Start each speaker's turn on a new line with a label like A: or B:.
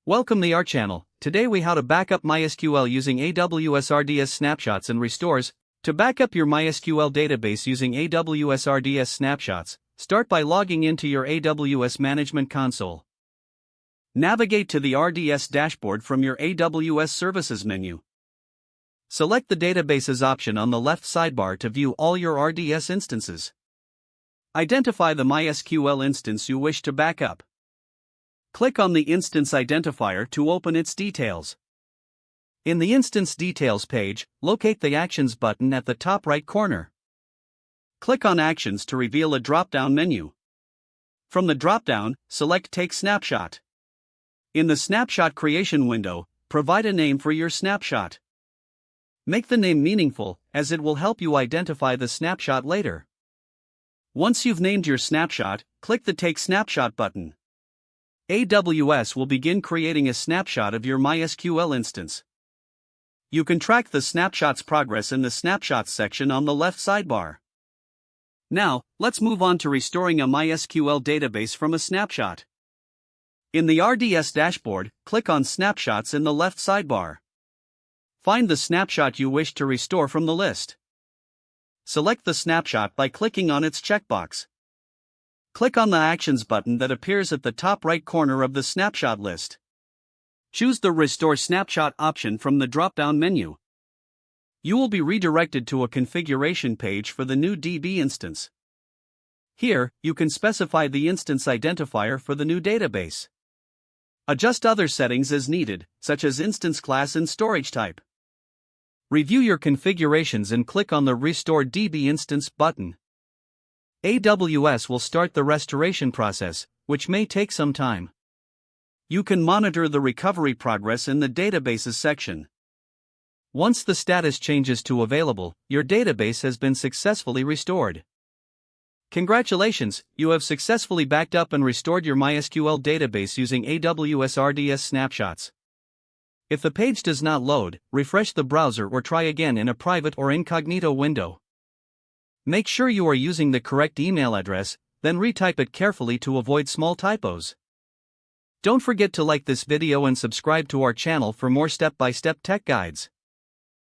A: Welcome to our channel. Today we how to backup MySQL using AWS RDS Snapshots and restores. To backup your MySQL database using AWS RDS Snapshots, start by logging into your AWS Management Console. Navigate to the RDS dashboard from your AWS Services menu. Select the Databases option on the left sidebar to view all your RDS instances. Identify the MySQL instance you wish to backup. Click on the Instance Identifier to open its details. In the Instance Details page, locate the Actions button at the top right corner. Click on Actions to reveal a drop-down menu. From the drop-down, select Take Snapshot. In the Snapshot Creation window, provide a name for your snapshot. Make the name meaningful, as it will help you identify the snapshot later. Once you've named your snapshot, click the Take Snapshot button. AWS will begin creating a snapshot of your MySQL instance. You can track the snapshot's progress in the Snapshots section on the left sidebar. Now, let's move on to restoring a MySQL database from a snapshot. In the RDS dashboard, click on Snapshots in the left sidebar. Find the snapshot you wish to restore from the list. Select the snapshot by clicking on its checkbox. Click on the Actions button that appears at the top right corner of the snapshot list. Choose the Restore Snapshot option from the drop-down menu. You will be redirected to a configuration page for the new DB instance. Here, you can specify the instance identifier for the new database. Adjust other settings as needed, such as instance class and storage type. Review your configurations and click on the Restore DB Instance button. AWS will start the restoration process, which may take some time. You can monitor the recovery progress in the Databases section. Once the status changes to Available, your database has been successfully restored. Congratulations, you have successfully backed up and restored your MySQL database using AWS RDS Snapshots. If the page does not load, refresh the browser or try again in a private or incognito window. Make sure you are using the correct email address, then retype it carefully to avoid small typos. Don't forget to like this video and subscribe to our channel for more step-by-step tech guides.